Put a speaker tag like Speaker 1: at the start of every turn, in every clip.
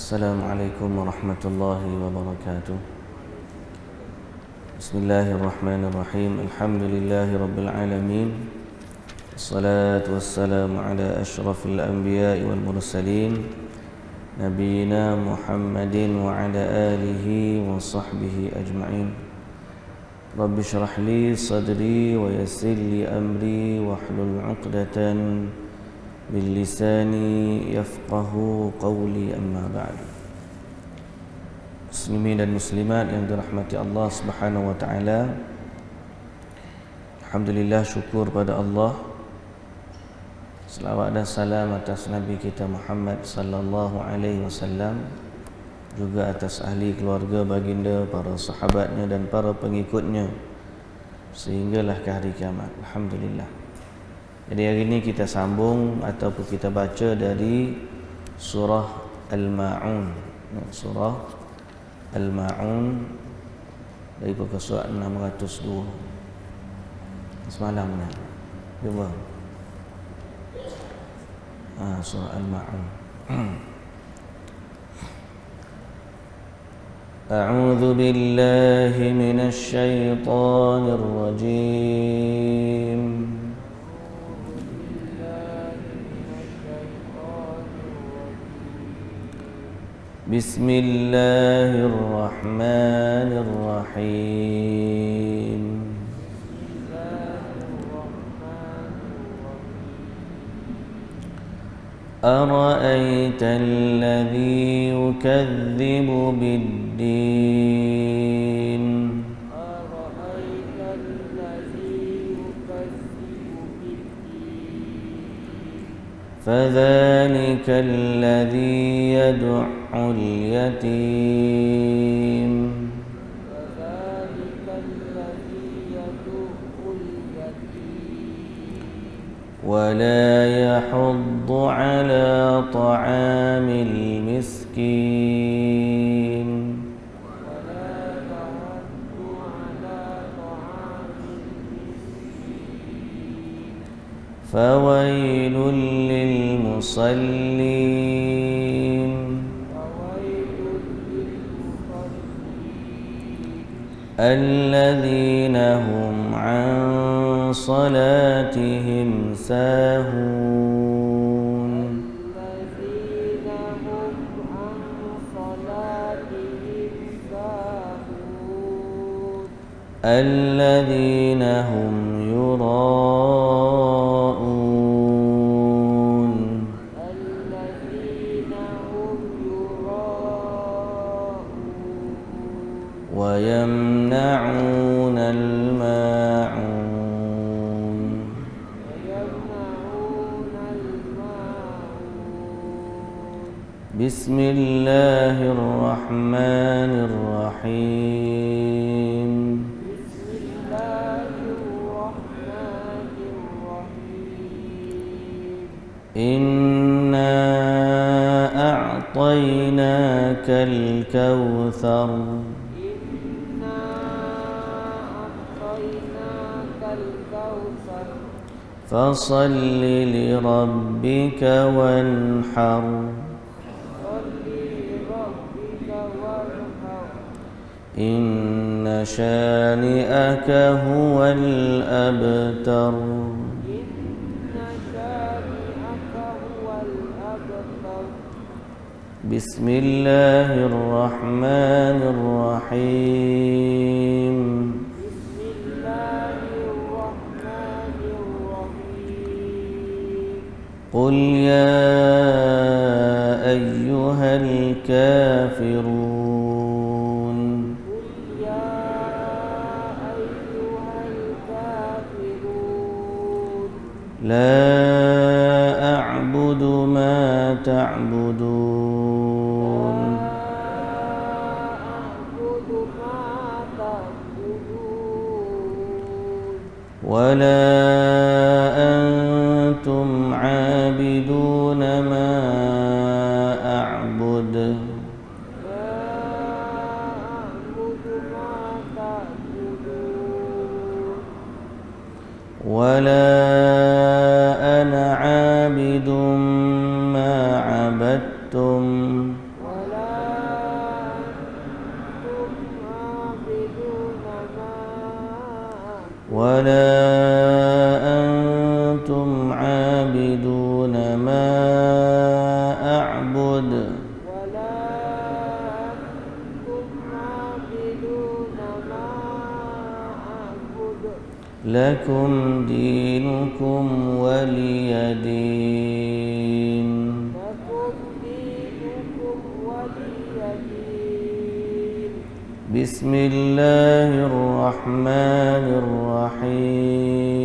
Speaker 1: Assalamualaikum warahmatullahi wabarakatuh. Bismillahirrahmanirrahim. Alhamdulillahi rabbil alamin. Wassalatu wassalamu ala asyrafil anbiya'i wal mursalin, nabiyina Muhammadin wa ala alihi wa sahbihi ajma'in. Rabbi syrah li sadri wa yassir li amri wahlul 'uqdatan bil lisani yafqahu qawli, amma ba'du. Muslimin dan muslimat yang dirahmati Allah Subhanahu wa taala. Alhamdulillah, syukur pada Allah. Selawat dan salam atas Nabi kita Muhammad sallallahu alaihi wasallam, juga atas ahli keluarga baginda, para sahabatnya dan para pengikutnya sehinggalah ke hari kiamat. Alhamdulillah. Jadi hari ini kita sambung ataupun kita baca dari surah Al-Ma'un. Surah Al-Ma'un dari muka surat 602. Semalam ni. Cuba. Surah Al-Ma'un. A'udzu billahi minasy syaithanir rajim. Bismillahirrahmanirrahim. أرأيت الذي يكذب بالدين فذلك الذي يدع اليتيم ولا يحض على طعام المسكين فويل للمصلين الذين هم عن صلاتهم ساهون الذين هم يراءون ويمنعون الماعون بسم الله الرحمن الرحيم إنا أعطيناك الكوثر فصل لربك وانحر إن شانئك هو الأبتر بسم الله الرحمن الرحيم قل يا أيها الكافرون لا أعبد ما تعبدون ولا أنتم عابدون ما أعبد ولا أنا عابد ما عبدتم ولا ولا أنتم عابدون ما أعبد لكم دينكم ولي دين. بسم الله الرحمن الرحيم.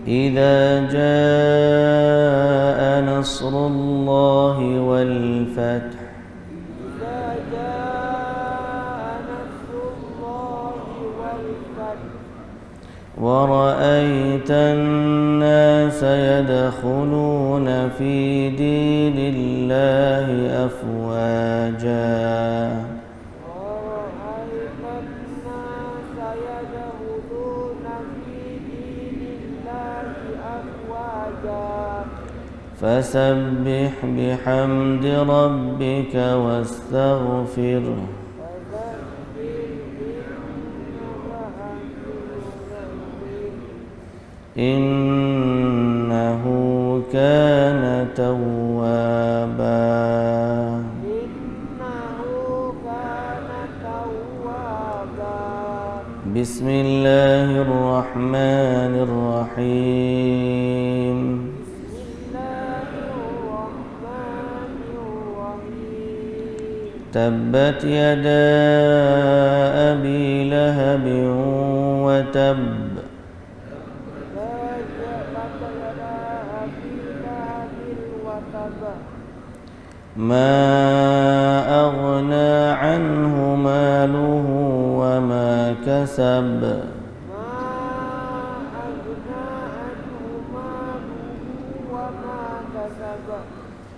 Speaker 1: إذا جاء نصر الله والفتح ورأيت الناس يدخلون في دين الله أفواجا فسبح بحمد ربك واستغفره إنه كان توابا. بسم الله الرحمن الرحيم. تبت يدا أبي لهب وتب ما أغنى عنه ماله وما كسب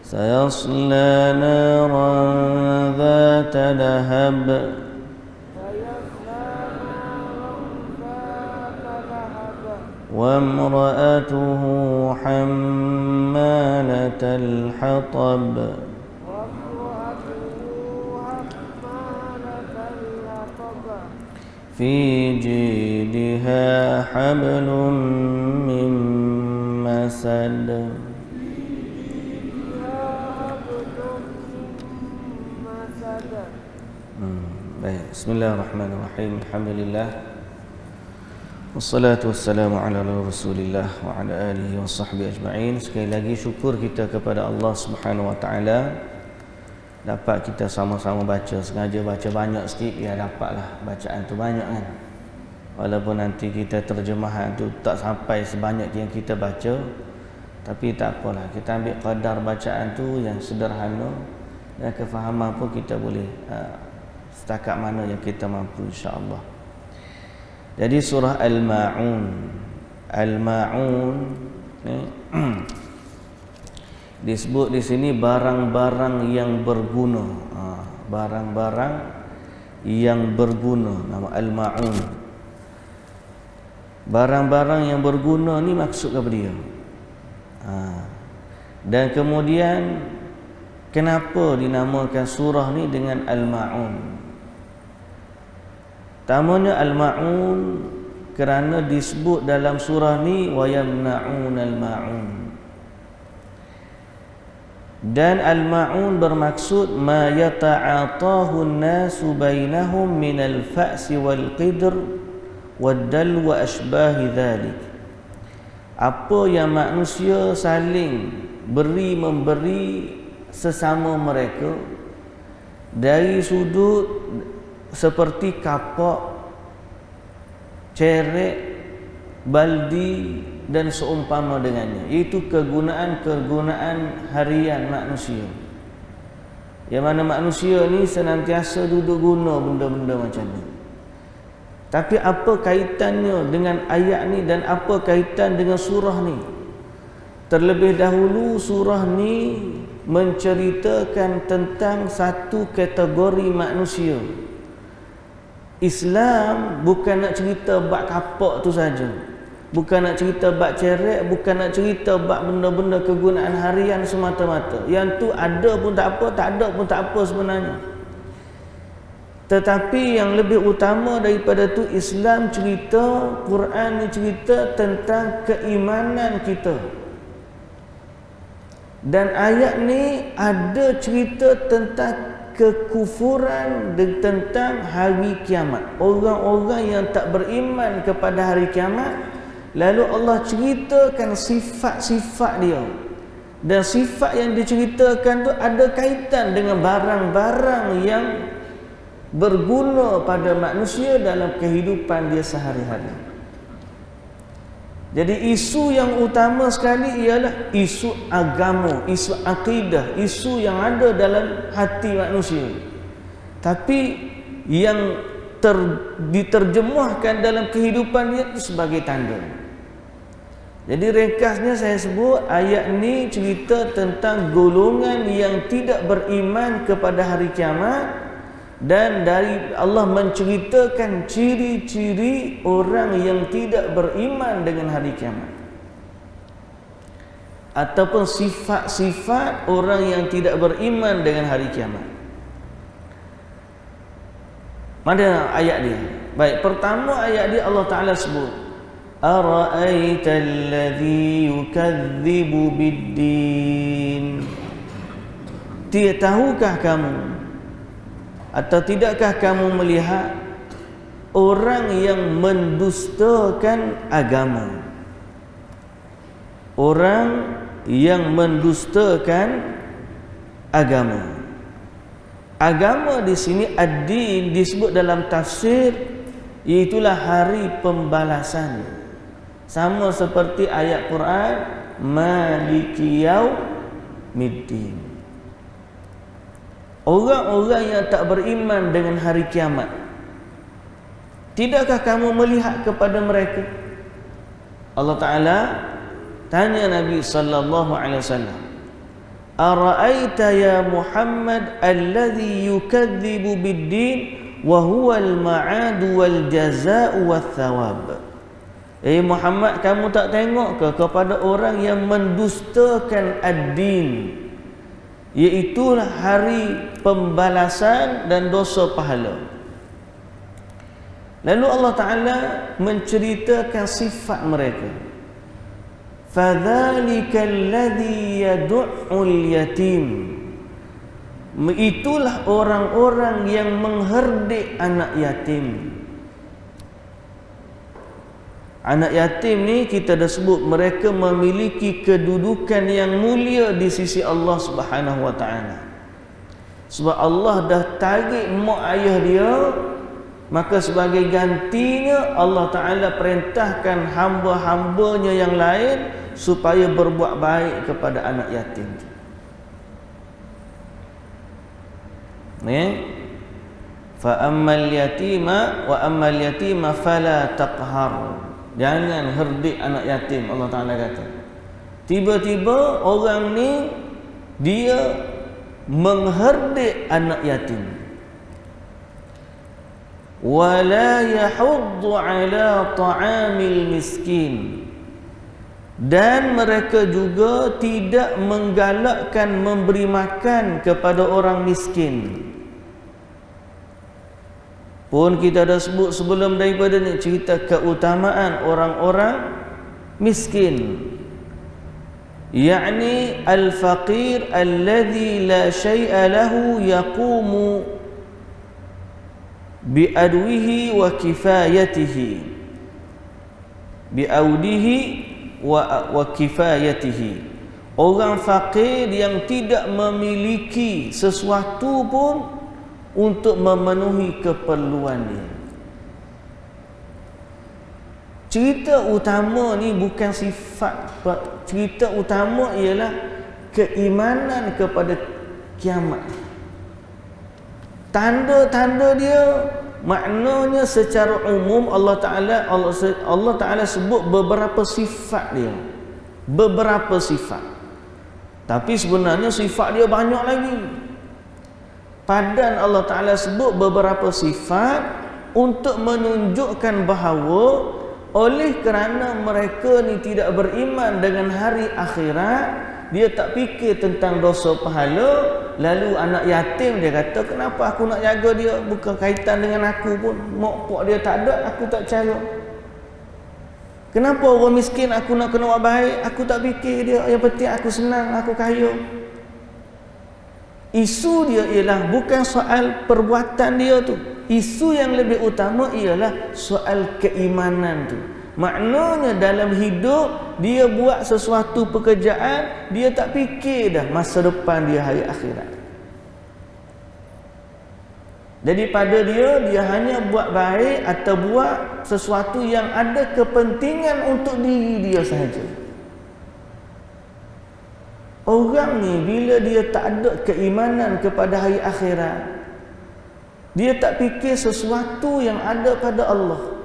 Speaker 1: سيصلى نارا ذات لهب وامرأته حمالة الحطب في جيدها حبل من مسد. Baik, bismillahirrahmanirrahim. Alhamdulillah. Wassalatu wassalamu ala Rasulillah wa ala alihi wa sahbihi ajma'in. Sekali lagi syukur kita kepada Allah Subhanahu wa taala dapat kita sama-sama baca. Sengaja baca banyak sikit ya, dapatlah bacaan tu banyak kan. Walaupun nanti kita terjemahan tu tak sampai sebanyak yang kita baca, tapi tak apalah, kita ambil kadar bacaan tu yang sederhana dan kefahaman pun kita boleh setakat mana yang kita mampu, insya-Allah. Jadi surah Al-Ma'un. Al-Ma'un disebut di sini barang-barang yang berguna. Barang-barang yang berguna, nama Al-Ma'un. Barang-barang yang berguna ni maksud apa dia? Dan kemudian kenapa dinamakan surah ni dengan Al-Ma'un? Tamanya Al-Ma'un kerana disebut dalam surah ni wa yamna'un al-ma'un. Dan al-ma'un bermaksud ma yata'atahu an-nasu bainahum min al-fa'si wal-qidr wad-dal wa ashbahi dhalik. Apa yang manusia saling beri memberi sesama mereka dari sudut seperti kapak, cerek, baldi dan seumpama dengannya. Itu kegunaan-kegunaan harian manusia. Yang mana manusia ni senantiasa duduk guna benda-benda macam ni. Tapi apa kaitannya dengan ayat ni dan apa kaitan dengan surah ni? Terlebih dahulu surah ni menceritakan tentang satu kategori manusia. Islam bukan nak cerita bab kapak tu saja. Bukan nak cerita bab cerek, bukan nak cerita bab benda-benda kegunaan harian semata-mata. Yang tu ada pun tak apa, tak ada pun tak apa sebenarnya. Tetapi yang lebih utama daripada tu, Islam cerita, Quran ni cerita tentang keimanan kita. Dan ayat ni ada cerita tentang kekufuran dan tentang hari kiamat. Orang-orang yang tak beriman kepada hari kiamat, lalu Allah ceritakan sifat-sifat dia. Dan sifat yang diceritakan tu ada kaitan dengan barang-barang yang berguna pada manusia dalam kehidupan dia sehari-hari. Jadi isu yang utama sekali ialah isu agama, isu akidah, isu yang ada dalam hati manusia. Tapi yang diterjemahkan dalam kehidupan dia itu sebagai tanda. Jadi ringkasnya saya sebut, ayat ni cerita tentang golongan yang tidak beriman kepada hari kiamat. Dan dari Allah menceritakan ciri-ciri orang yang tidak beriman dengan hari kiamat, ataupun sifat-sifat orang yang tidak beriman dengan hari kiamat. Mana ayat dia? Baik, pertama ayat dia Allah Ta'ala sebut, ara'aital ladzi yukadzibu biddin. Tahukah kamu, atau tidakkah kamu melihat orang yang mendustakan agama? Orang yang mendustakan agama. Agama di sini ad-din disebut dalam tafsir, iaitulah hari pembalasan. Sama seperti ayat Quran, Maliki Yaumiddin. Orang-orang yang tak beriman dengan hari kiamat, tidakkah kamu melihat kepada mereka? Allah Ta'ala tanya Nabi sallallahu alaihi wasallam, ara'aita ya Muhammad alladhi yukadzibu biddin wa huwa al-ma'ad wal jazaa'u wath thawab. Muhammad, kamu tak tengok ke kepada orang yang mendustakan ad-din, iaitu hari pembalasan dan dosa pahala. Lalu Allah Ta'ala menceritakan sifat mereka. Fadhalika alladhi yadu'ul yatim. Itulah orang-orang yang mengherdik anak yatim. Anak yatim ni kita dah sebut mereka memiliki kedudukan yang mulia di sisi Allah Subhanahu wa taala. Sebab Allah dah tarik mak ayah dia, maka sebagai gantinya Allah Taala perintahkan hamba-hambanya yang lain supaya berbuat baik kepada anak yatim. Ni fa ammal yatima wa ammal yatima fala taqhar. Jangan herdik anak yatim, Allah Ta'ala kata. Tiba-tiba orang ni dia mengherdik anak yatim. Wala yahuddu ala ta'amil miskin. Dan mereka juga tidak menggalakkan memberi makan kepada orang miskin. Pun kita dah sebut sebelum daripada ni cerita keutamaan orang-orang miskin, yakni al-faqir alladhi la syai'a lahu yaqumu bi'adwihi wa kifayatihi, bi'audihi wa kifayatihi. Orang fakir yang tidak memiliki sesuatu pun untuk memenuhi keperluannya. Cerita utama ni bukan sifat, cerita utama ialah keimanan kepada kiamat. Tanda-tanda dia, maknanya secara umum Allah Ta'ala sebut beberapa sifat dia. Beberapa sifat. Tapi sebenarnya sifat dia banyak lagi. Padan Allah Ta'ala sebut beberapa sifat untuk menunjukkan bahawa oleh kerana mereka ni tidak beriman dengan hari akhirat, dia tak fikir tentang dosa pahala. Lalu anak yatim dia kata, kenapa aku nak jaga dia? Bukan kaitan dengan aku pun. Mak pak dia tak ada, aku tak cara. Kenapa orang miskin aku nak kena buat baik? Aku tak fikir dia. Yang penting aku senang, aku kaya. Isu dia ialah bukan soal perbuatan dia tu. Isu yang lebih utama ialah soal keimanan tu. Maknanya dalam hidup dia buat sesuatu pekerjaan, dia tak fikir dah masa depan dia hari akhirat. Jadi pada dia hanya buat baik atau buat sesuatu yang ada kepentingan untuk diri dia sahaja. Orang ni bila dia tak ada keimanan kepada hari akhirat, dia tak fikir sesuatu yang ada pada Allah.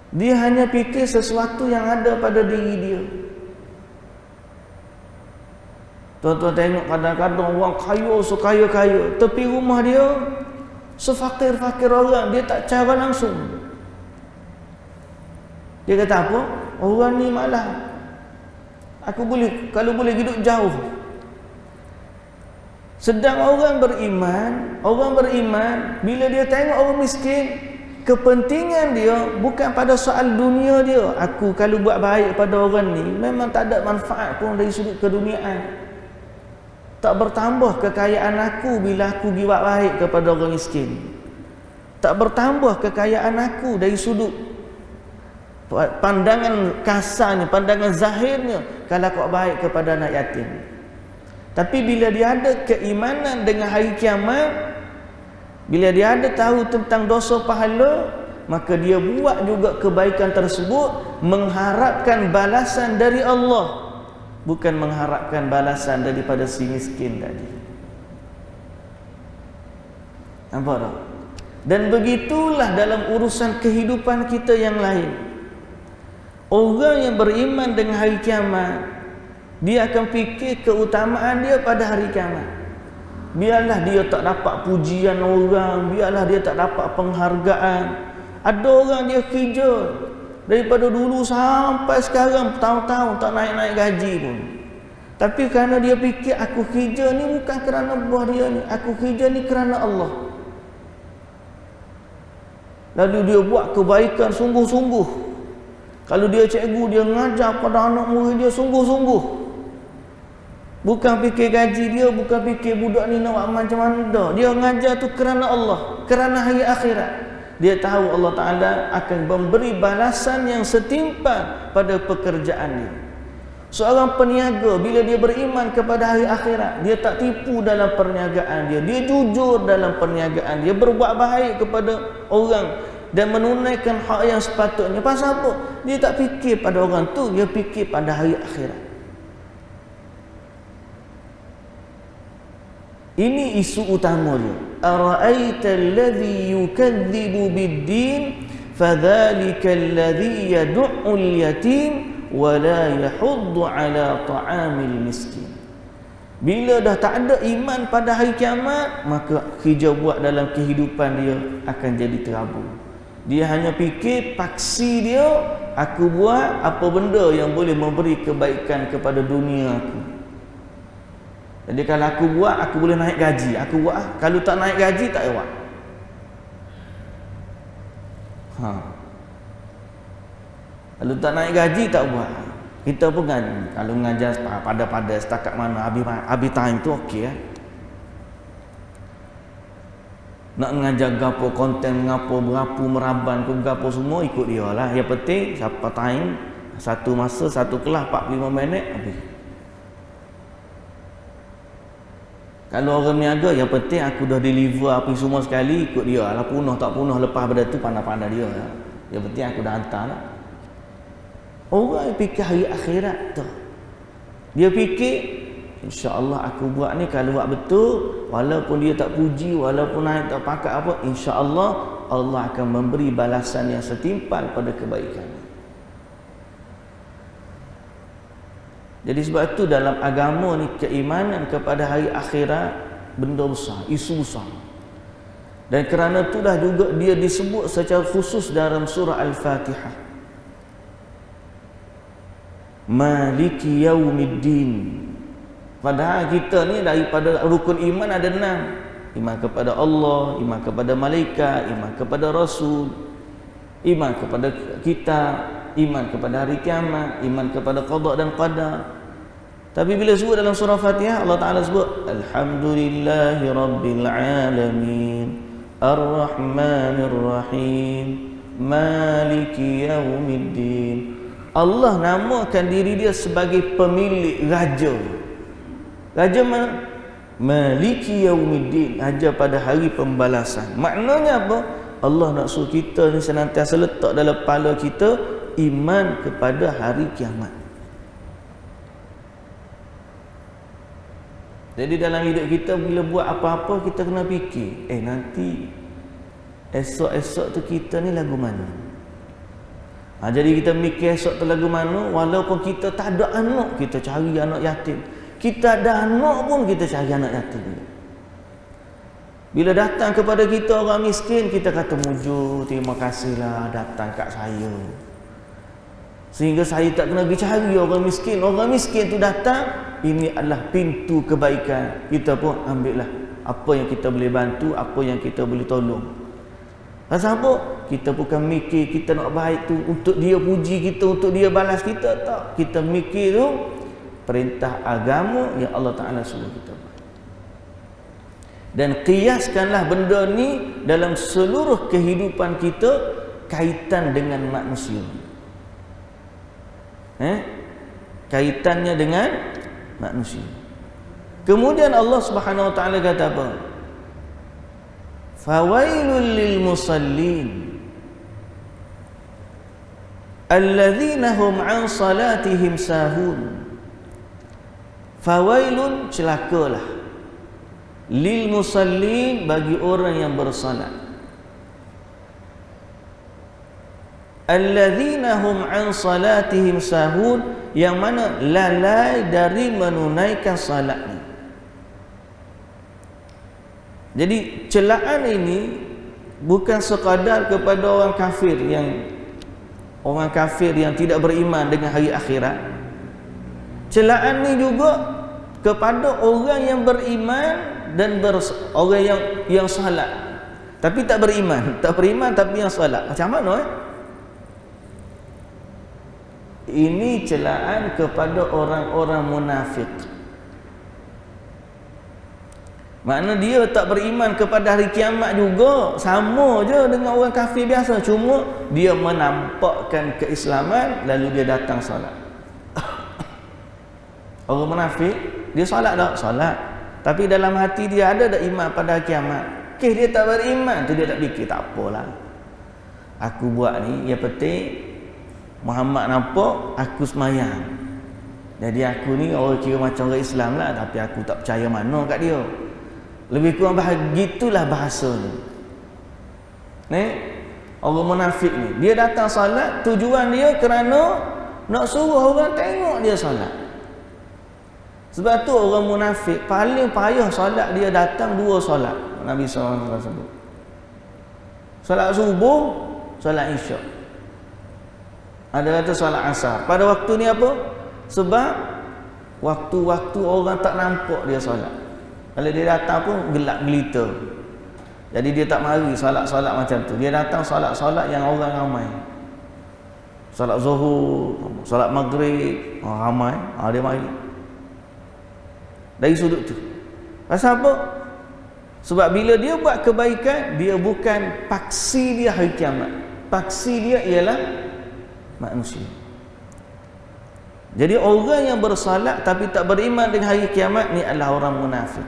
Speaker 1: Dia hanya fikir sesuatu yang ada pada diri dia. Tuan-tuan tengok kadang-kadang orang kaya sekaya-kaya, tepi rumah dia sefakir-fakir orang, dia tak cara langsung. Dia kata apa? Orang ni malah aku boleh, kalau boleh hidup jauh. Sedang orang beriman bila dia tengok orang miskin, kepentingan dia bukan pada soal dunia dia. Aku kalau buat baik pada orang ni memang tak ada manfaat pun dari sudut keduniaan. Tak bertambah kekayaan aku bila aku pergi buat baik kepada orang miskin. Tak bertambah kekayaan aku dari sudut pandangan kasarnya, pandangan zahirnya kalau aku buat baik kepada anak yatim. Tapi bila dia ada keimanan dengan hari kiamat, bila dia ada tahu tentang dosa pahala, maka dia buat juga kebaikan tersebut mengharapkan balasan dari Allah, bukan mengharapkan balasan daripada si miskin tadi. Nampak tak? Dan begitulah dalam urusan kehidupan kita yang lain. Orang yang beriman dengan hari kiamat, dia akan fikir keutamaan dia pada hari kiamat. Biarlah dia tak dapat pujian orang, biarlah dia tak dapat penghargaan. Ada orang dia kerja daripada dulu sampai sekarang tahun-tahun tak naik-naik gaji pun. Tapi kerana dia fikir aku kerja ni bukan kerana buah dia ni, aku kerja ni kerana Allah. Lalu dia buat kebaikan sungguh-sungguh. Kalau dia cikgu, dia ngajar pada anak murid dia sungguh-sungguh. Bukan fikir gaji dia, bukan fikir budak ni nak buat macam mana dah. Dia ngajar tu kerana Allah, kerana hari akhirat. Dia tahu Allah Ta'ala akan memberi balasan yang setimpal pada pekerjaan dia. Seorang peniaga bila dia beriman kepada hari akhirat, dia tak tipu dalam perniagaan dia, dia jujur dalam perniagaan dia, berbuat baik kepada orang dan menunaikan hak yang sepatutnya. Pasal apa? Dia tak fikir pada orang tu, dia fikir pada hari akhirat. Ini isu utama dia. Ara'aita alladhi yukadzibu bid-din fadhalika alladhi yad'ul yatim wa la yahuddu ala ta'amil miskin. Bila dah tak ada iman pada hari kiamat, maka kerja buat dalam kehidupan dia akan jadi terabur. Dia hanya fikir paksi dia, aku buat apa benda yang boleh memberi kebaikan kepada dunia aku. Jadi kalau aku buat, aku boleh naik gaji, aku buat. Kalau tak naik gaji, tak buat. Kalau tak naik gaji, tak buat. Kita pun kan, kalau mengajar pada setakat mana habis time tu okey. Nak mengajar gapo konten, ngapo berapu meraban ke gapo semua ikut dia lah. Yang penting siapa time, satu masa, satu kelas 45 minit habis. Kalau orang niaga, yang penting aku dah deliver apa semua sekali, ikut dia lah. Punah tak punah lepas pada tu pandai-pandai dia lah. Yang penting aku dah hantar lah. Orang yang fikir hari akhirat tu, dia fikir insya-Allah aku buat ni kalau buat betul, walaupun dia tak puji, walaupun naik tak pakat apa, insya-Allah Allah akan memberi balasan yang setimpal pada kebaikan. Jadi sebab itu dalam agama ni keimanan kepada hari akhirat benda besar, isu besar. Dan kerana itulah juga dia disebut secara khusus dalam surah Al-Fatihah. Maliki yaumiddin. Padahal kita ni daripada rukun iman ada 6. Iman kepada Allah, iman kepada malaikat, iman kepada Rasul, iman kepada kitab, iman kepada hari kiamat, iman kepada qada dan qadar. Tapi bila sebut dalam surah Fatihah, Allah Ta'ala sebut Alhamdulillahi Rabbil Alamin Ar-Rahmanir Rahim Maliki Yaumiddin. Allah namakan diri dia sebagai pemilik raja. Raja mana? Maliki Yaumiddin, raja pada hari pembalasan. Maknanya apa? Allah nak suruh kita ni senantiasa letak dalam kepala kita iman kepada hari kiamat. Jadi dalam hidup kita bila buat apa-apa kita kena fikir, nanti esok-esok tu kita ni lagu mana? Jadi kita mikir esok tu lagu mana, walaupun kita tak ada anak, kita cari anak yatim. Kita ada anak pun kita cari anak yatim. Bila datang kepada kita orang miskin, kita kata mujur, terima kasihlah datang kat saya. Sehingga saya tak kena pergi cari orang miskin. Orang miskin tu datang, ini adalah pintu kebaikan. Kita pun ambillah apa yang kita boleh bantu, apa yang kita boleh tolong. Pasal apa? Kita bukan mikir kita nak baik tu untuk dia puji kita, untuk dia balas kita, tak. Kita mikir tu perintah agama yang Allah Ta'ala suruh kita buat. Dan kiaskanlah benda ni dalam seluruh kehidupan kita kaitan dengan manusia. Kaitannya dengan manusia. Kemudian Allah Subhanahu Wa Ta'ala kata apa? Fawailul lil musallin alladzina hum an salatihim sahun. Fawailun, celakalah, lil musallin, bagi orang yang bersalat, alladzina hum an salatihim sahun, yang mana lalai dari menunaikan salatnya. Jadi celaan ini bukan sekadar kepada orang kafir yang tidak beriman dengan hari akhirat. Celaan ni juga kepada orang yang beriman dan orang yang salat tapi tak beriman tapi yang salat. Macam mana Ini celaan kepada orang-orang munafik. Makna dia tak beriman kepada hari kiamat juga, sama je dengan orang kafir biasa, cuma dia menampakkan keislaman lalu dia datang solat. Orang munafik dia solat tak? Solat, tapi dalam hati dia ada tak iman pada hari kiamat? Dia tak beriman tu, dia tak fikir tak apalah, aku buat ni yang penting Muhammad nampak aku semayang, jadi aku ni orang kira macam orang Islam lah, tapi aku tak percaya mana kat dia. Lebih kurang begitulah bahasanya. Orang munafik ni, dia datang solat, tujuan dia kerana nak suruh orang tengok dia solat. Sebab tu orang munafik paling payah solat, dia datang dua solat. Nabi SAW sebut solat subuh, solat isyak. Ada kata solat asar. Pada waktu ni apa? Sebab waktu-waktu orang tak nampak dia solat. Kalau dia datang pun gelap gelita, jadi dia tak mari solat-solat macam tu. Dia datang solat-solat yang orang ramai, solat zuhur, solat maghrib, ramai, dia mari dari sudut tu. Pasal apa? Sebab bila dia buat kebaikan, dia bukan paksi dia hari kiamat, paksi dia ialah manusia. Jadi orang yang bersalat tapi tak beriman dengan hari kiamat ni adalah orang munafik.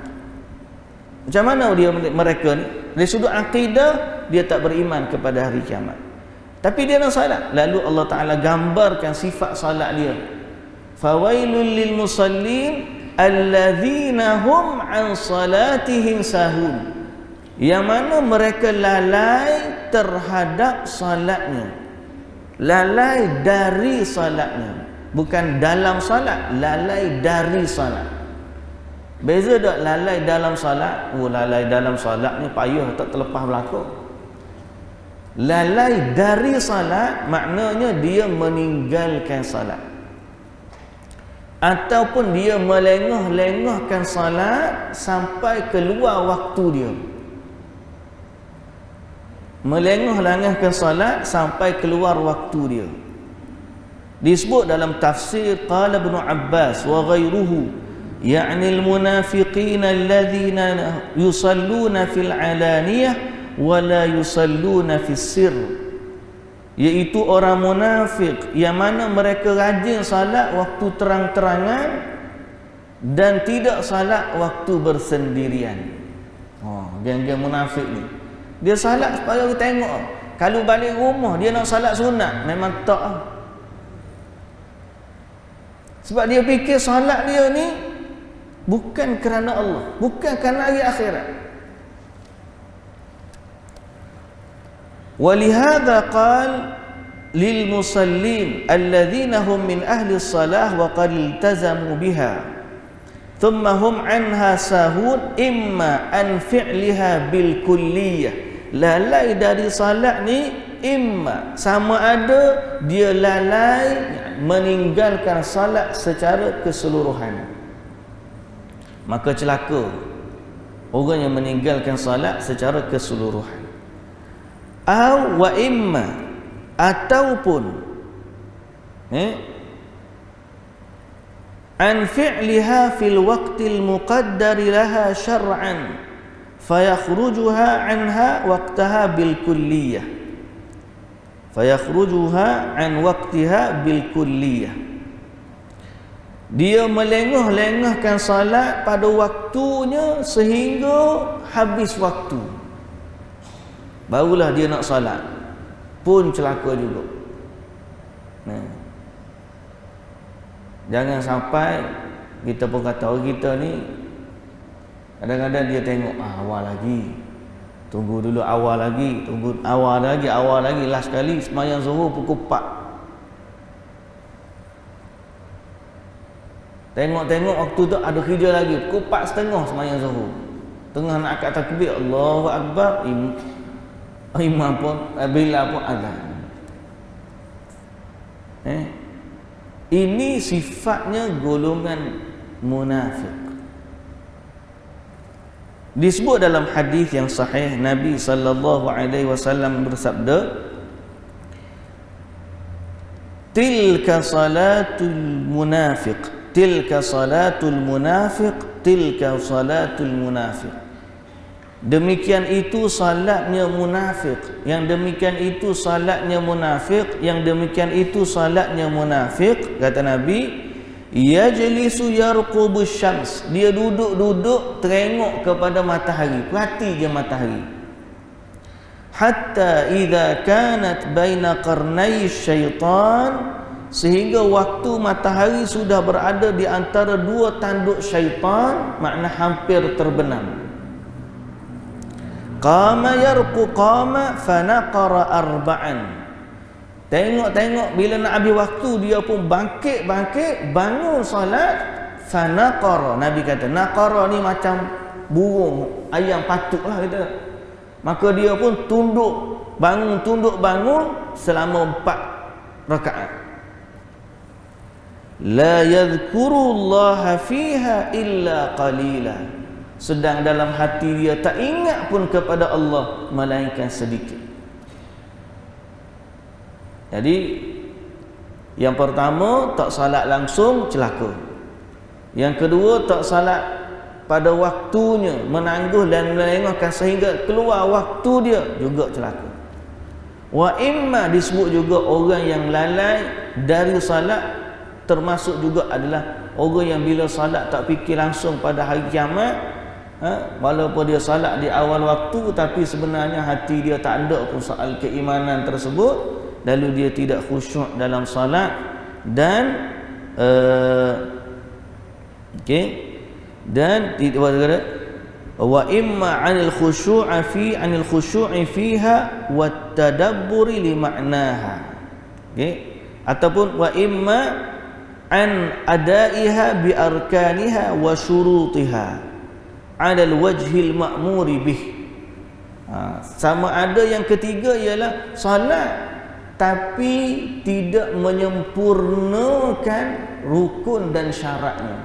Speaker 1: Macam mana mereka ni? Dari sudut akidah dia tak beriman kepada hari kiamat, tapi dia nak salat. Lalu Allah Ta'ala gambarkan sifat salat dia. Fawailul lil musallin alladzina hum an salatihim sahun, yang mana mereka lalai terhadap salatnya. Lalai dari salatnya, bukan dalam salat, lalai dari salat. Beza tak lalai dalam salat? Lalai dalam salat ni payah tak terlepas belakang. Lalai dari salat maknanya dia meninggalkan salat. ataupun dia melengah-lengahkan salat sampai keluar waktu dia. Melengah-lengahkan salat sampai keluar waktu dia. Disebut dalam tafsir qala Ibn Abbas wa ghairuhu, ya'ni al-munafiqina alladhina yusalluna fil alaniyah wa la yusalluna fis sirr, iaitu orang munafik yang mana mereka rajin salat waktu terang-terangan dan tidak salat waktu bersendirian. Geng-geng munafik ni, dia salat supaya orang tengok. Kalau balik rumah dia nak salat sunat, memang tak. Sebab dia fikir salat dia ni bukan kerana Allah, bukan kerana hari akhirat. Walihada qal lil musallin alladhina hum min ahli salah wa qad iltazamu biha thumma hum anha sahun imma an fi'liha bil kulliyah, lalai dari salat ni imma sama ada dia lalai meninggalkan salat secara keseluruhan, maka celaka orang yang meninggalkan salat secara keseluruhan. Aw wa imma, ataupun an fi'liha fil waqtil muqaddari laha syar'an fayakhrujuha anha waqtaha bil kulliyah, fayakhrujuha an waqtiha bil kulliyah. Dia melengah-lengahkan salat pada waktunya sehingga habis waktu, barulah dia nak salat, pun celaka juga. Jangan sampai kita pun kata orang kita ni kadang-kadang dia tengok awal lagi, tunggu dulu awal lagi, tunggu awal lagi, last sekali sembahyang zuhur pukul 4. Tengok-tengok waktu tu ada kerja lagi, pukul 4:30 sembahyang zuhur. Tengah nak angkat takbir, Allahu Akbar, imam pun bila pun azan. Ini sifatnya golongan munafik. Disebut dalam hadis yang sahih, Nabi sallallahu alaihi wasallam bersabda, tilka salatul munafiq, tilka salatul munafiq, tilka salatul munafiq. Demikian itu salatnya munafik, yang demikian itu salatnya munafik, yang demikian itu salatnya munafik. Kata Nabi, yajlisu yarqubus syams, dia duduk-duduk tengok kepada matahari, perhati je matahari. Hatta idza kanat baina qarnai syaitan, sehingga waktu matahari sudah berada di antara dua tanduk syaitan, makna hampir terbenam. Qama yarqu qama fanaqara arba'an, tengok-tengok bila nak habis waktu dia pun bangkit bangun salat. Fanaqara, Nabi kata naqara ni macam burung ayam patuk lah kita. Maka dia pun tunduk bangun selama 4 rakaat. La yadhkurullaha fiha illa qalila, sedang dalam hati dia tak ingat pun kepada Allah melainkan sedikit. Jadi yang pertama, tak salat langsung, celaka. Yang kedua, tak salat pada waktunya, menangguh dan melengahkan sehingga keluar waktu dia, juga celaka. Wa imma, disebut juga orang yang lalai dari salat, termasuk juga adalah orang yang bila salat tak fikir langsung pada hari kiamat. Walaupun dia salat di awal waktu, tapi sebenarnya hati dia tak ada pun soal keimanan tersebut, lalu dia tidak khusyuk dalam salat. Dan dan wa imma 'anil khushu'i fiha wat tadabburi li ma'naha, ataupun wa imma an adaiha bi arkaniha wa syurutiha 'ala al-wajhil ma'muri bih. Sama ada yang ketiga ialah salat tapi tidak menyempurnakan rukun dan syaratnya.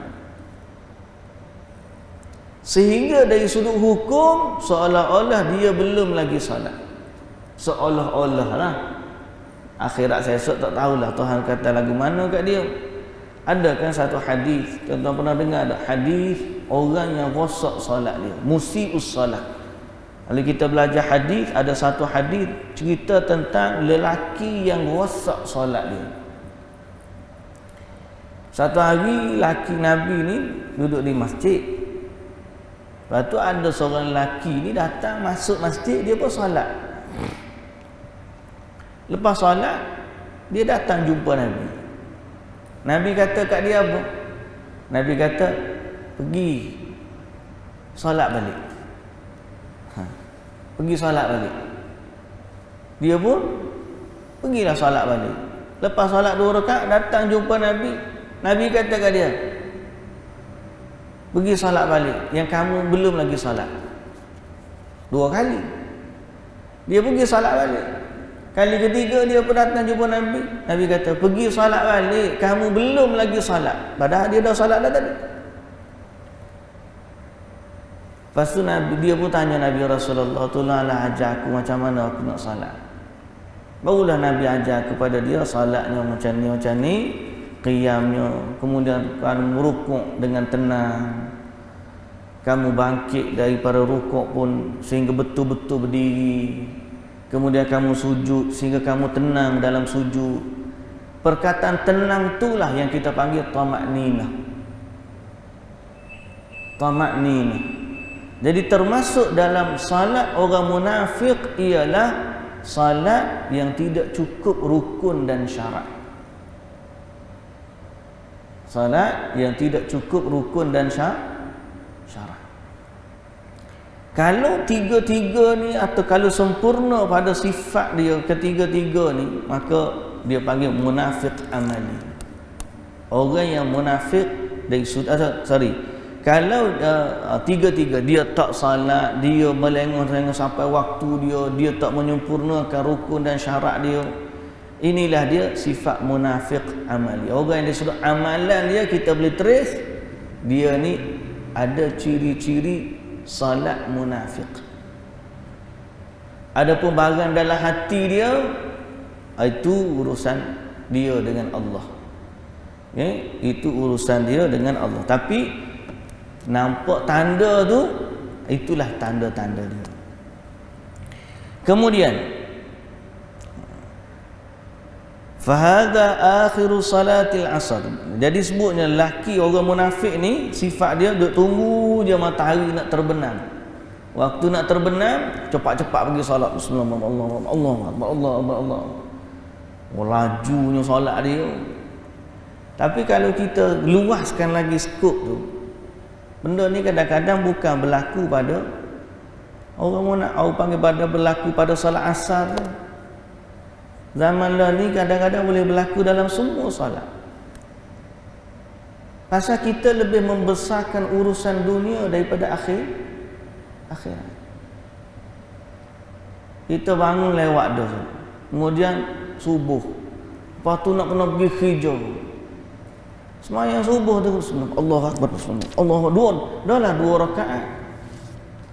Speaker 1: Sehingga dari sudut hukum seolah-olah dia belum lagi salat. Seolah-olah lah. Akhirat saya tak tahulah Tuhan kata lagu mana kat dia. Ada kan satu hadis, tuan-tuan pernah dengar tak hadis orang yang rosak salat dia, musiius salat. Kalau kita belajar hadis, ada satu hadis cerita tentang lelaki yang rosak salat dia. Satu hari laki Nabi ni duduk di masjid. Lepas tu ada seorang lelaki ni datang masuk masjid, dia pun solat. Lepas solat, dia datang jumpa Nabi. Nabi kata kat dia apa? Nabi kata, pergi solat balik. Pergi solat balik. Dia pun pergilah solat balik. Lepas solat 2 rakaat, datang jumpa Nabi. Nabi kata kat dia, pergi solat balik, yang kamu belum lagi solat. 2 kali dia pergi solat balik. Kali ketiga dia pun datang jumpa Nabi. Nabi kata, pergi solat balik, kamu belum lagi solat. Padahal dia dah solat dah tadi. Lepas tu Nabi, dia pun tanya Nabi Rasulullah, tolonglah ajar aku macam mana aku nak solat. Barulah Nabi ajar kepada dia solatnya macam ni, qiyamnya, kemudian kamu merukuk dengan tenang, kamu bangkit daripada rukuk pun sehingga betul-betul berdiri, kemudian kamu sujud sehingga kamu tenang dalam sujud. Perkataan tenang itulah yang kita panggil tamakninah. Tamakninah. Jadi termasuk dalam salat orang munafik ialah salat yang tidak cukup rukun dan syarat. Salat yang tidak cukup rukun dan syarat. Kalau tiga-tiga ni atau kalau sempurna pada sifat dia ketiga-tiga ni, maka dia panggil munafik amali. Orang yang munafik dari kalau tiga-tiga dia tak salat, dia melengah-lengah sampai waktu dia tak menyempurnakan rukun dan syarat dia, inilah dia sifat munafik amali. Orang yang disebut amalan dia kita boleh trace, dia ni ada ciri-ciri salat munafik. Adapun barang dalam hati dia, itu urusan dia dengan Allah. Itu urusan dia dengan Allah. Tapi nampak tanda tu, itulah tanda-tanda dia. Kemudian fahadha akhiru salatil asar. Jadi sebutnya lelaki orang munafik ni sifat dia duk tunggu dia matahari nak terbenam. Waktu nak terbenam cepat-cepat pergi solat. Bismillahirrahmanirrahim. Allah. Lajunya solat dia. Tapi kalau kita luaskan lagi skop tu, benda ni kadang-kadang bukan berlaku pada orang panggil pada berlaku pada solat asar tu. Zaman dah ni kadang-kadang boleh berlaku dalam semua solat. Pasal kita lebih membesarkan urusan dunia daripada akhirat. Kita bangun lewat dah, kemudian subuh, lepas tu nak kena pergi hijau. Semayang subuh tu Allah Akbar, Allah Akbar, dah lah 2 rakaat.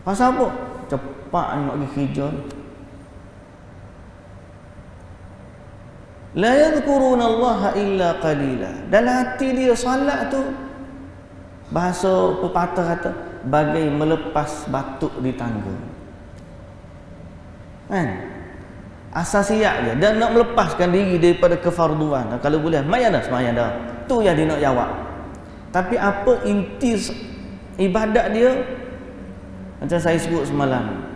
Speaker 1: Pasal apa? Cepat nak pergi hijau. La yadhkuruna Allah illa qalila. Dalam hati dia salat tu, bahasa pepatah kata, bagai melepas batuk di tangga. Kan? Asal siap dia dan nak melepaskan diri daripada kefarduan. Kalau boleh sembahyang dah. Tu yang dia nak jawab. Tapi apa inti ibadat dia? Macam saya sebut semalam,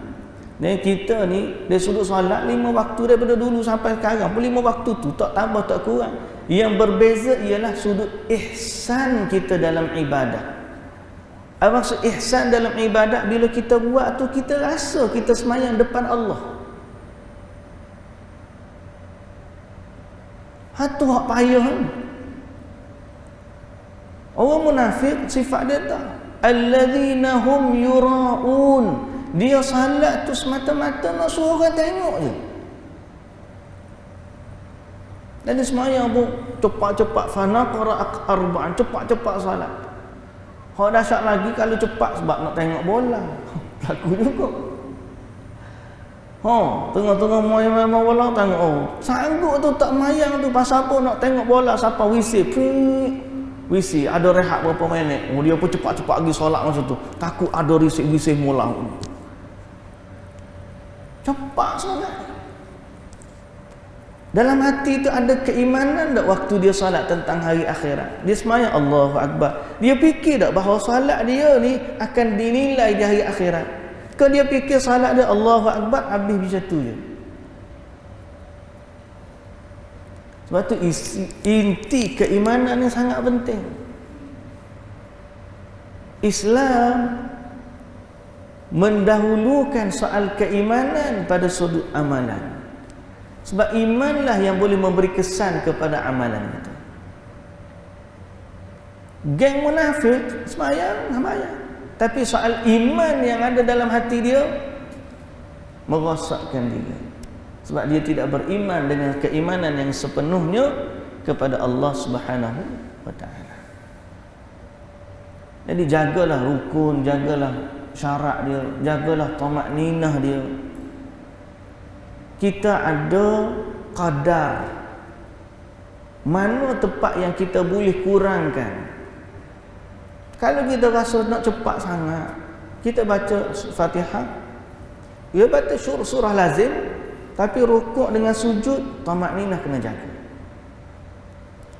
Speaker 1: dan kita ni dari sudut solat 5 waktu daripada dulu sampai sekarang pun 5 waktu tu tak tambah tak kurang. Yang berbeza ialah sudut ihsan kita dalam ibadah. Apa maksud ihsan dalam ibadah? Bila kita buat tu kita rasa kita sembahyang depan Allah. Hatu hak payah ni. Orang munafik sifat dia tak, alladzina hum yura'un. Dia salat tu semata-mata nak suruh orang tengok je. Dan dia semayang pun cepat-cepat, fanaqara arba'an, cepat-cepat salat. Hak dahsyat lagi kalau cepat sebab nak tengok bola. Berlaku juga. Tengah-tengah main bola tengok, sanggup tu tak mayang tu pasal apa nak tengok bola siapa wisi ada rehat berapa minit. Dia pun cepat-cepat pergi solat masa tu. Takut ada risik-risik mula. Cepat solat. Dalam hati itu ada keimanan tak waktu dia solat tentang hari akhirat? Dia semayang Allahu Akbar. Dia fikir tak bahawa solat dia ni akan dinilai di hari akhirat? Ke dia fikir solat dia Allahu Akbar habis macam tu je? Sebab tu inti keimanan ni sangat penting. Islam mendahulukan soal keimanan pada sudut amalan. Sebab imanlah yang boleh memberi kesan kepada amalan itu. Geng munafik semayang. Tapi soal iman yang ada dalam hati dia merosakkan dia. Sebab dia tidak beriman dengan keimanan yang sepenuhnya kepada Allah Subhanahu wa taala. Jadi jagalah rukun, jagalah syarat dia, jagalah tamakninah dia. Kita ada qadar mana tempat yang kita boleh kurangkan. Kalau kita rasa nak cepat sangat, kita baca Fatihah, dia baca surah lazim, tapi rukuk dengan sujud tamakninah kena jaga.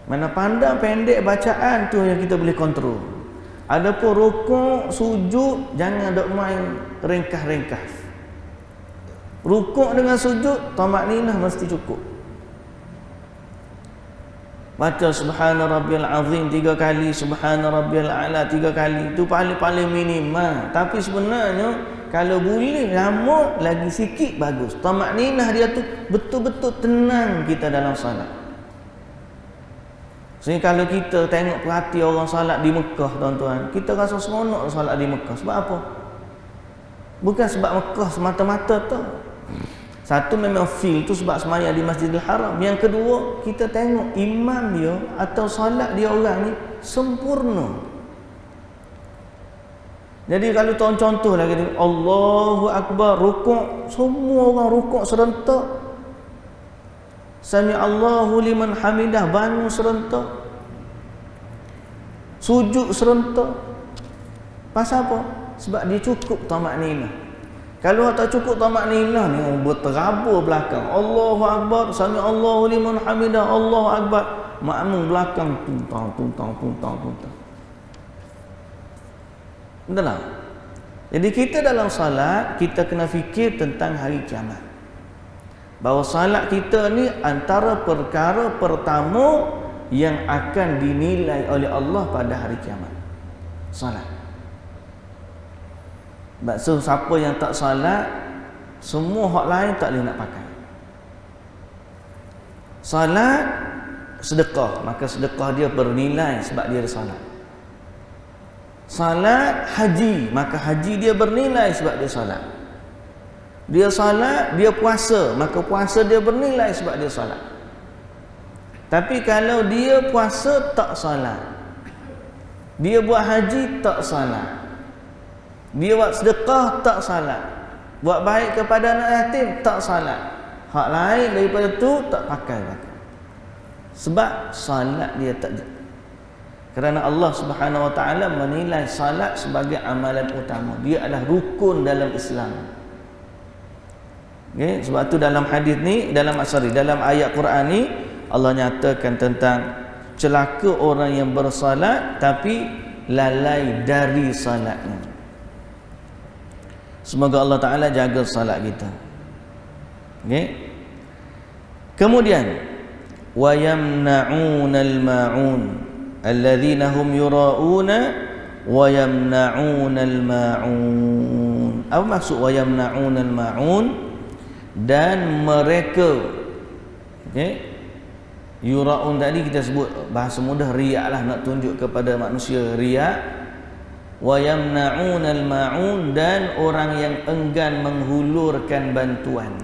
Speaker 1: Mana pandang pendek bacaan tu yang kita boleh kontrol. Adapun rukuk, sujud jangan dok main ringkas-ringkas. Rukuk dengan sujud tamakninah mesti cukup. Baca subhana rabbiyal azim 3 kali, subhana rabbiyal a'la 3 kali. Itu paling minimal. Tapi sebenarnya kalau boleh lama lagi sikit bagus. Tamakninah dia tu betul-betul tenang kita dalam salat. Sehingga kalau kita tengok perhati orang salat di Mekah, tuan-tuan, kita rasa seronok salat di Mekah. Sebab apa? Bukan sebab Mekah semata-mata tu. Satu memang feel tu sebab sembahyang di Masjidil Haram. Yang kedua, kita tengok imam dia atau salat dia orang ni sempurna. Jadi kalau contoh lagi Allahu Akbar, rukuk, semua orang rukuk serentak. Sami Allahu liman hamidah, bangun serentak. Sujud serentak. Pasal apa? Sebab dia cukup tamakninah. Kalau tak cukup tamakninah ni berterabur belakang. Allahu Akbar, sami Allahu liman hamidah, Allahu Akbar. Makmum belakang tuntang. Betul tak? Jadi kita dalam salat, kita kena fikir tentang hari kiamat. Bahawa salat kita ni antara perkara pertama yang akan dinilai oleh Allah pada hari kiamat. Salat. So, siapa yang tak salat, semua hak lain tak boleh nak pakai. Salat, sedekah, maka sedekah dia bernilai sebab dia ada salat. Salat, haji, maka haji dia bernilai sebab dia salat. Dia salat, dia puasa, maka puasa dia bernilai sebab dia salat. Tapi kalau dia puasa tak salat, dia buat haji tak salat, dia buat sedekah tak salat, buat baik kepada anak yatim tak salat, hak lain daripada tu tak pakai. Sebab salat dia tak. Kerana Allah Subhanahu wa taala menilai salat sebagai amalan utama. Dia adalah rukun dalam Islam. Okay? Sebab tu dalam hadis ni, dalam ayat Quran ni Allah nyatakan tentang celaka orang yang bersalat tapi lalai dari salatnya. Semoga Allah Ta'ala jaga salat kita. Okay? Kemudian wa yamna'unal ma'un alladzina hum yura'una wa yamna'unal ma'un. Apa maksud wa yamna'unal ma'un? Dan mereka, okay? Yura'un tadi kita sebut bahasa mudah riak lah, nak tunjuk kepada manusia riak. Wa yamna'unal ma'un, dan orang yang enggan menghulurkan bantuan.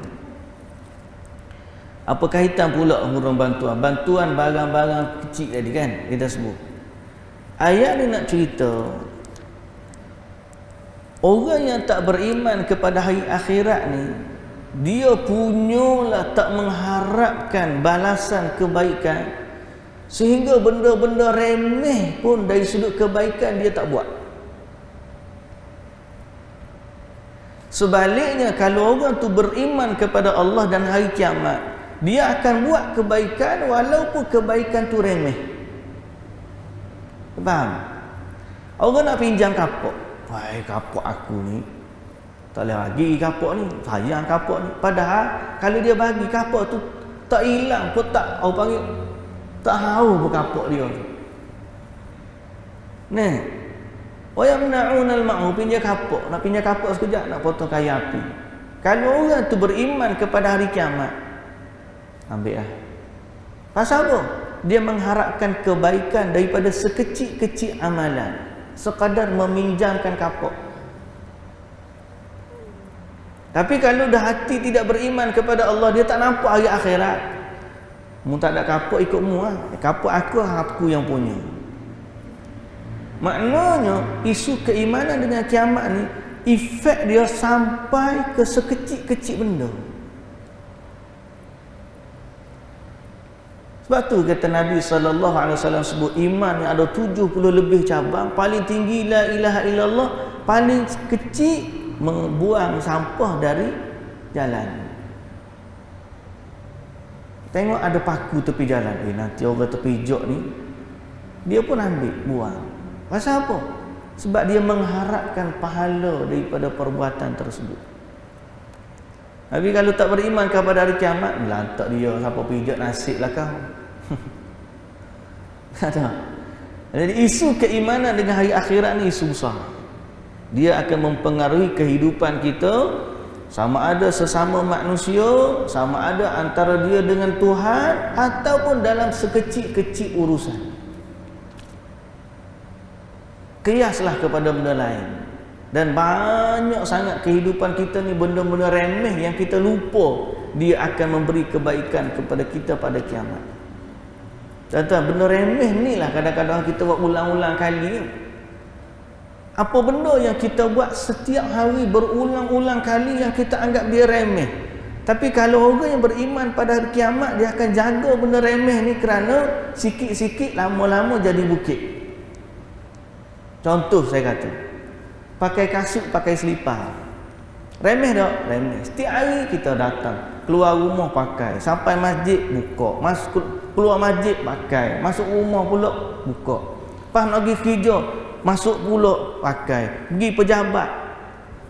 Speaker 1: Apa kaitan pula hurung bantuan? Bantuan barang-barang kecil tadi kan kita sebut. Ayat ni nak cerita orang yang tak beriman kepada hari akhirat ni, dia punyalah tak mengharapkan balasan kebaikan, sehingga benda-benda remeh pun dari sudut kebaikan dia tak buat. Sebaliknya, kalau orang tu beriman kepada Allah dan hari kiamat, dia akan buat kebaikan walaupun kebaikan tu remeh. Faham? Orang nak pinjam kapok, wah kapok aku ni tak boleh bagi kapok ni, sayang kapok ni. Padahal kalau dia bagi kapok tu tak hilang pun, tak orang panggil tak tahu pun kapok dia tu. Nah, wa yamna'unal ma'ruf, pinjam kapok, nak pinjam kapok sekejap nak potong kayu api. Kalau orang tu beriman kepada hari kiamat, ambil lah. Pasal apa? Dia mengharapkan kebaikan daripada sekecil-kecil amalan, sekadar meminjamkan kapok. Tapi kalau dah hati tidak beriman kepada Allah, dia tak nampak hari akhirat. Mu tak ada kapok ikut mu lah. Kapok aku yang punya. Maknanya isu keimanan dengan kiamat ni, efek dia sampai ke sekecil-kecil benda. Sebab tu kata Nabi SAW sebut iman yang ada 70 lebih cabang. Paling tinggi la ilaha illallah, paling kecil membuang sampah dari jalan. Tengok ada paku tepi jalan, nanti orang tepi jok ni dia pun ambil buang. Pasal apa? Sebab dia mengharapkan pahala daripada perbuatan tersebut. Tapi kalau tak beriman kepada hari kiamat, lantak dia siapa pijak nasiblah kau. Tak. Jadi isu keimanan dengan hari akhirat ni isu besar. Dia akan mempengaruhi kehidupan kita, sama ada sesama manusia, sama ada antara dia dengan Tuhan, ataupun dalam sekecil-kecil urusan. Kiaslah kepada benda lain. Dan banyak sangat kehidupan kita ni benda-benda remeh yang kita lupa dia akan memberi kebaikan kepada kita pada kiamat. Contoh benda remeh ni lah kadang-kadang kita buat ulang-ulang kali. Apa benda yang kita buat setiap hari berulang-ulang kali yang kita anggap dia remeh. Tapi kalau orang yang beriman pada hari kiamat, dia akan jaga benda remeh ni kerana sikit-sikit lama-lama jadi bukit. Contoh saya kata, pakai kasut, pakai selipar. Remeh tak? Remeh. Setiap hari kita datang, keluar rumah pakai, sampai masjid buka, masuk keluar masjid pakai, masuk rumah pula buka. Pas nak pergi kerja, masuk pula pakai, pergi pejabat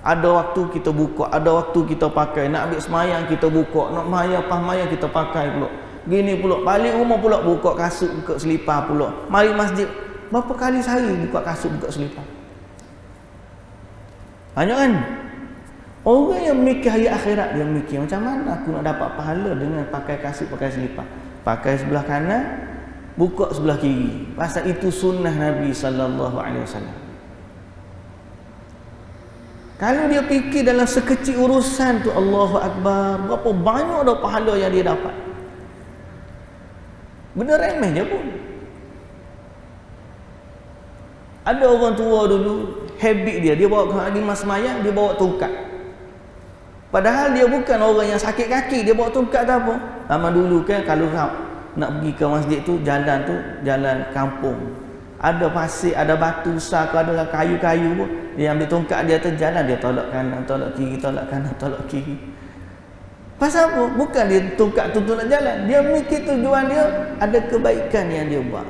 Speaker 1: ada waktu kita buka, ada waktu kita pakai, nak ambil semayang kita buka, nak mayang pas mayang kita pakai pula, gini pula, balik rumah pula buka kasut, buka selipar pula, mari masjid berapa kali sehari buka kasut, buka selipar. Banyak kan? Orang yang mikir hari akhirat, dia mikir macam mana aku nak dapat pahala dengan pakai kasut, pakai selipar. Pakai sebelah kanan, buka sebelah kiri. Pasal itu sunnah Nabi SAW. Kalau dia fikir dalam sekecil urusan tu, Allahu Akbar, berapa banyak dah pahala yang dia dapat. Benda remeh je pun. Ada orang tua dulu, habit dia bawa ke hari mas semayang, dia bawa tongkat. Padahal dia bukan orang yang sakit kaki, dia bawa tongkat tak apa. Lama dulu kan kalau nak pergi ke masjid tu, jalan kampung, ada pasir, ada batu besar, ada kayu-kayu pun, dia ambil tongkat dia atas jalan, dia tolak kanan, tolak kiri, tolak kanan, tolak kiri. Pasal apa? Bukan dia tongkat tu nak jalan, dia mikir tujuan dia ada kebaikan yang dia buat.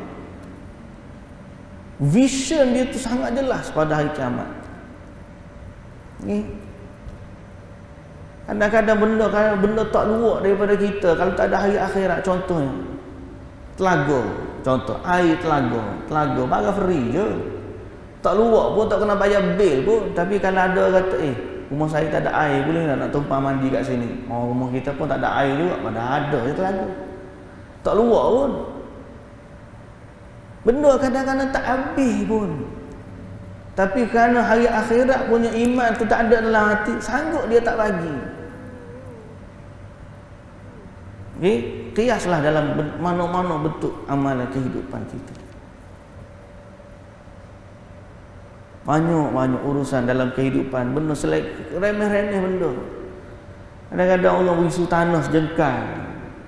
Speaker 1: Vision dia tu sangat jelas pada hari kiamat. Kadang-kadang benda tak luar daripada kita. Kalau tak ada hari akhirat, contohnya telaga, contoh air telaga barang free je, tak luar pun, tak kena bayar bil pun. Tapi kalau ada kata rumah saya tak ada air, boleh nak tumpah mandi kat sini. Rumah kita pun tak ada air juga, padahal ada je telaga, tak luar pun. Benda kadang-kadang tak habis pun. Tapi kerana hari akhirat punya iman tu tak ada dalam hati, sanggup dia tak bagi. Kiaslah dalam mana-mana bentuk amalan kehidupan kita. Banyak urusan dalam kehidupan, benda selain remeh-remeh benda. Kadang-kadang orang berisu tanah sejengkal,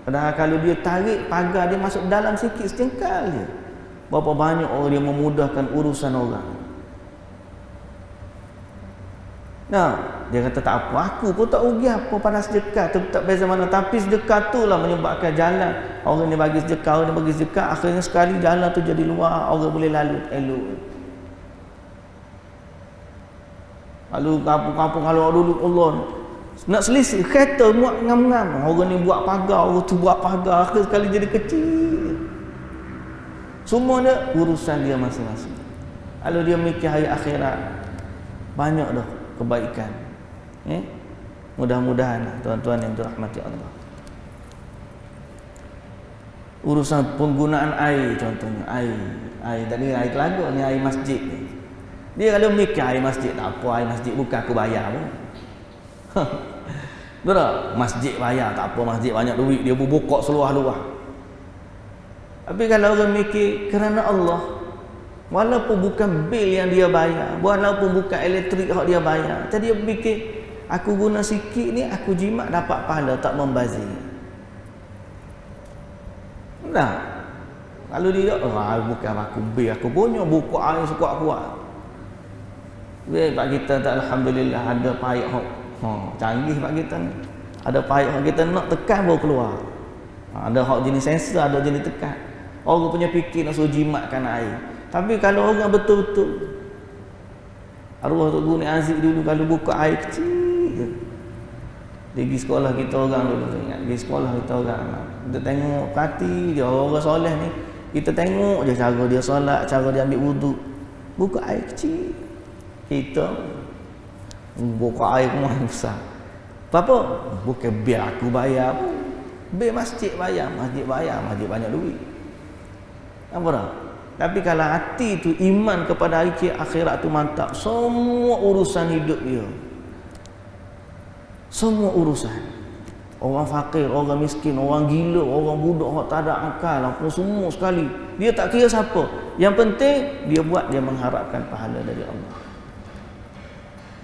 Speaker 1: padahal kalau dia tarik pagar dia masuk dalam sikit sejengkal je. Berapa banyak orang dia memudahkan urusan orang. Nah, dia kata tak apa, aku pun tak rugi apa pada sedekah, tak beza mana, tapi sedekah tu lah menyebabkan jalan. Orang ni bagi sedekah, orang ni bagi sedekah, akhirnya sekali jalan tu jadi luar, orang boleh lalu elok. Lalu kampung-kampung kalau dulu Allah nak selisih kereta muat ngam-ngam, orang ni buat pagar, orang tu buat pagar, akhir sekali jadi kecil. Semua dia urusan dia masing-masing. Kalau dia mikir hari akhirat, banyak dah kebaikan. Mudah-mudahan tuan-tuan yang dirahmati Allah. Urusan penggunaan air, contohnya air tadi air telaga ni, air masjid ni. Dia kalau mikir air masjid tak apa, air masjid bukan aku bayar pun. Betul? Masjid bayar tak apa, masjid banyak duit, dia buka seluar-luar. Tapi kalau orang mikir kerana Allah, walaupun bukan bil yang dia bayar, walaupun bukan elektrik yang dia bayar, jadi dia fikir aku guna sikit ni, aku jimat dapat pahala, tak membazir. Nah, kalau dia bukan aku bil, aku punya buka air sekuat-kuat. Pak kita tak, alhamdulillah ada payah canggih pak kita ni. Ada payah kita nak tekan baru keluar. Ada hak jenis sensor, ada jenis tekan. Orang punya fikir nak suruh jimatkan air. Tapi kalau orang betul-betul, arwah Tok Guru Aziz dulu kalau buka air kecil je. Dia pergi sekolah kita orang dulu, ingat pergi sekolah kita orang. Kita tengok hati dia, orang soleh ni, kita tengok je cara dia solat, cara dia ambil wuduk. Buka air kecil. Kita buka air rumah besar. Apa? Bukan biar aku bayar pun. Biar masjid bayar, masjid banyak duit. Apa dah? Tapi kalau hati tu iman kepada hari akhirat tu mantap, semua urusan hidup dia, semua urusan, orang fakir, orang miskin, orang gila, orang budak, orang tak ada akal, apa semua sekali, dia tak kira siapa. Yang penting dia buat, dia mengharapkan pahala dari Allah.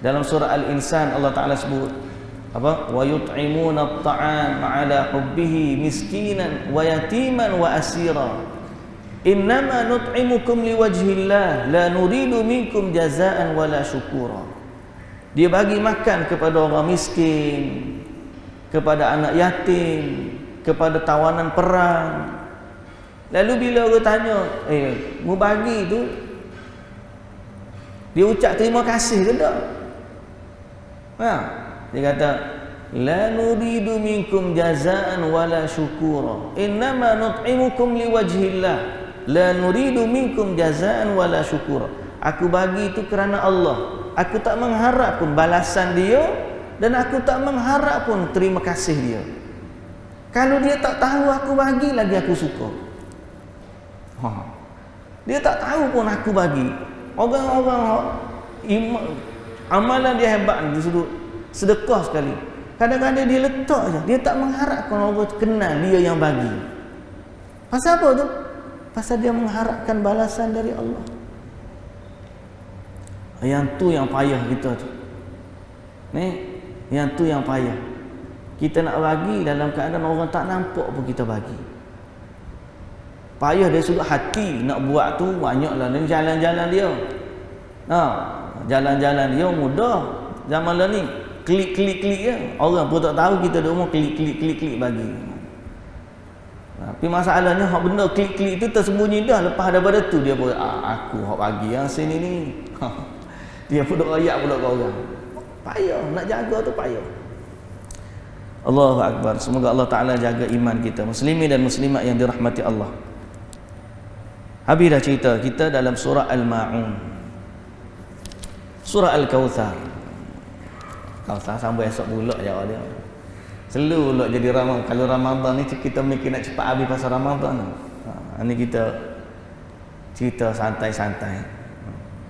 Speaker 1: Dalam surah Al-Insan Allah Ta'ala sebut apa? Wa yut'imuna at-ta'am 'ala hubbihi miskinan wa yatiman wa asira. Innama nut'imukum liwajhillah la nuridu minkum jazaan wala syukura. Dia bagi makan kepada orang miskin, kepada anak yatim, kepada tawanan perang. Lalu bila orang tanya, mu bagi tu, dia ucap terima kasih ke tak? Dia kata la nuridu minkum jazaan wala syukura. Innama nut'imukum liwajhillah la nuridu minkum jazaan wala syukura. Aku bagi itu kerana Allah. Aku tak mengharap pun balasan dia, dan aku tak mengharap pun terima kasih dia. Kalau dia tak tahu aku bagi, lagi aku suka. Dia tak tahu pun aku bagi. Orang-orang amalan dia hebat, dia sudut sedekah sekali. Kadang-kadang dia letak je, dia tak mengharapkan orang kenal dia yang bagi. Pasal apa tu? Pasal dia mengharapkan balasan dari Allah. Yang tu yang payah kita tu. Yang tu yang payah. Kita nak bagi dalam keadaan orang tak nampak pun kita bagi. Payah dari sudut hati nak buat tu banyaklah. Ni jalan-jalan dia. Jalan-jalan dia mudah. Zaman lah ni klik-klik-klik je. Orang pun tak tahu kita dah umur klik-klik-klik-klik bagi. Tapi masalahnya hak benda klik-klik itu tersembunyi dah. Lepas daripada tu dia pun aku hak bagi yang sini ni. Dia pun duk royak pula ke orang. Payah nak jaga tu, payah. Allahu akbar. Semoga Allah Taala jaga iman kita, muslimin dan muslimat yang dirahmati Allah. Habis dah cerita kita dalam surah Al-Ma'un. Surah Al-Kautsar. Kautsar sampai esok pula jawab dia. Selalu pula jadi Ramadan. Kalau Ramadan ni kita mikir nak cepat habis pasal Ramadan. Ini kita cerita santai-santai.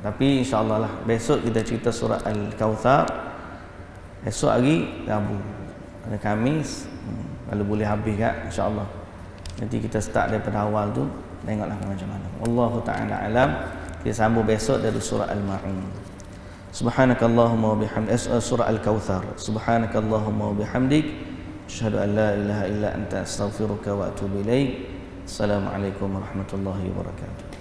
Speaker 1: Tapi insya-Allah lah besok kita cerita surah Al-Kautsar. Esok hari Rabu. Hari Khamis. Kalau boleh habis kan, insya-Allah. Nanti kita start daripada awal tu, tengoklah macam mana. Wallahu taala alam. Kita sambung besok dari surah Al-Ma'un. Subhanakallahumma wa bihamdik, surah Al-Kautsar. Subhanakallahumma wa bihamdik, asyhadu an la ilaha illa anta astaghfiruka wa atubu ilaik. Assalamualaikum warahmatullahi wabarakatuh.